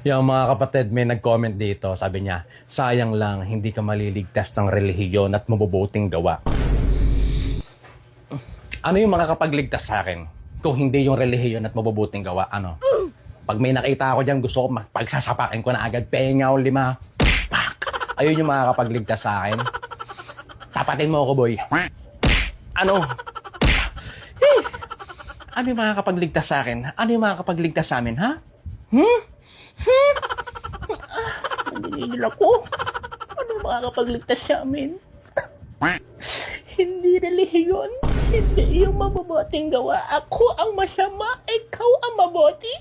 Yung mga kapatid, may nag-comment dito, sabi niya, sayang lang, hindi ka maliligtas ng relihiyon at mabubuting gawa. Ano yung makakapagligtas sa akin? Kung hindi yung relihiyon at mabubuting gawa, ano? Pag may nakita ako dyan, gusto ko, pagsasapakin ko na agad, pengaw, 5. Pak! Ayun yung makakapagligtas sa akin. Tapatin mo ako, boy. Ano? Eh, ano yung makakapagligtas sa akin? Ano yung makakapagligtas sa amin, ha? Nanginigil ako. Ano yung makakapagligtas sa amin? Hindi relihiyon. Hindi yung mabubuting gawa. Ako ang masama. Ikaw ang mabuti.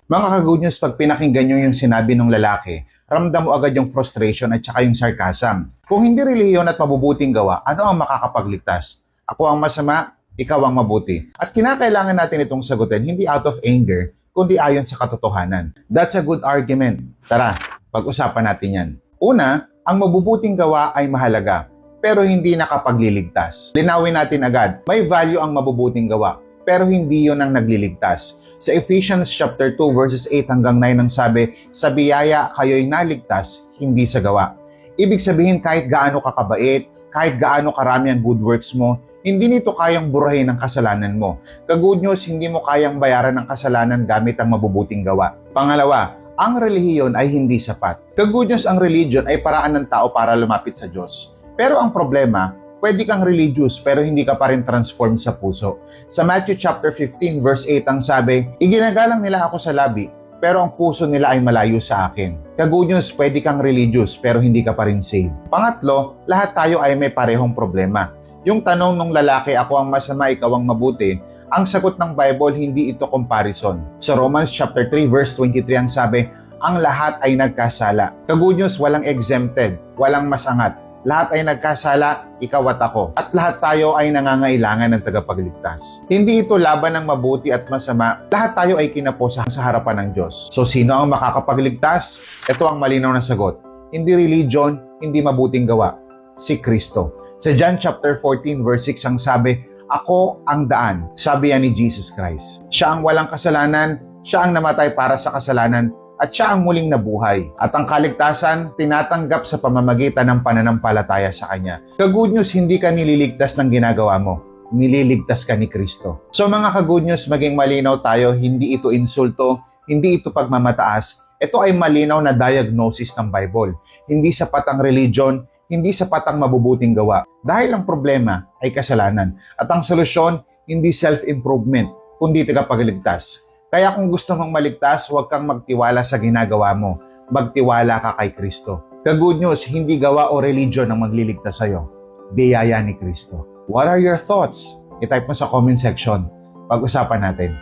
Mga ka-good news, pag pinakinggan nyo yung sinabi ng lalaki, ramdam mo agad yung frustration at saka yung sarcasm. Kung hindi relihiyon at mabubuting gawa, ano ang makakapagligtas? Ako ang masama, ikaw ang mabuti. At kinakailangan natin itong sagutin, hindi out of anger, kundi ayon sa katotohanan. That's a good argument. Tara, pag-usapan natin yan. Una, ang mabubuting gawa ay mahalaga, pero hindi nakapagliligtas. Linawin natin agad, may value ang mabubuting gawa, pero hindi yon ang nagliligtas. Sa Ephesians chapter 2 verses 8 hanggang 9 ang sabi, sa biyaya kayo'y naligtas, hindi sa gawa. Ibig sabihin kahit gaano ka kabait, kahit gaano karami ang good works mo, hindi nito kayang burahin ang kasalanan mo. Ka-good news, hindi mo kayang bayaran ang kasalanan gamit ang mabubuting gawa. Pangalawa, ang relihiyon ay hindi sapat. Ka-good news, ang religion ay paraan ng tao para lumapit sa Diyos. Pero ang problema, pwede kang religious pero hindi ka pa rin transformed sa puso. Sa Matthew chapter 15 verse 8 ang sabi, iginagalang nila ako sa labi, pero ang puso nila ay malayo sa akin. Ka-good news, pwede kang religious pero hindi ka pa rin saved. Pangatlo, lahat tayo ay may parehong problema. Yung tanong ng lalaki, ako ang masama, ikaw ang mabuti, ang sagot ng Bible, hindi ito comparison. Sa Romans chapter 3 verse 23 ang sabi, ang lahat ay nagkasala. Ka-good news, walang exempted, walang masangat. Lahat ay nagkasala, ikaw at ako. At lahat tayo ay nangangailangan ng tagapagligtas. Hindi ito laban ng mabuti at masama. Lahat tayo ay kinaposa sa harapan ng Diyos. So sino ang makakapagligtas? Ito ang malinaw na sagot. Hindi religion, hindi mabuting gawa. Si Kristo. Sa John chapter 14 verse 6 ang sabi, ako ang daan. Sabi yan ni Jesus Christ. Siya ang walang kasalanan, siya ang namatay para sa kasalanan, at siya ang muling nabuhay. At ang kaligtasan, tinatanggap sa pamamagitan ng pananampalataya sa Kanya. Ka-good news, hindi ka nililigtas ng ginagawa mo. Nililigtas ka ni Kristo. So mga ka-good news, maging malinaw tayo, hindi ito insulto, hindi ito pagmamataas. Ito ay malinaw na diagnosis ng Bible. Hindi sapat ang religion, hindi sapat ang mabubuting gawa. Dahil ang problema ay kasalanan. At ang solusyon, hindi self-improvement, kundi tagapagligtas. Kaya kung gusto mong maligtas, huwag kang magtiwala sa ginagawa mo. Magtiwala ka kay Kristo. Ka-good news, hindi gawa o religion ang magliligtas sa'yo. Biyaya ni Kristo. What are your thoughts? I-type mo sa comment section. Pag-usapan natin.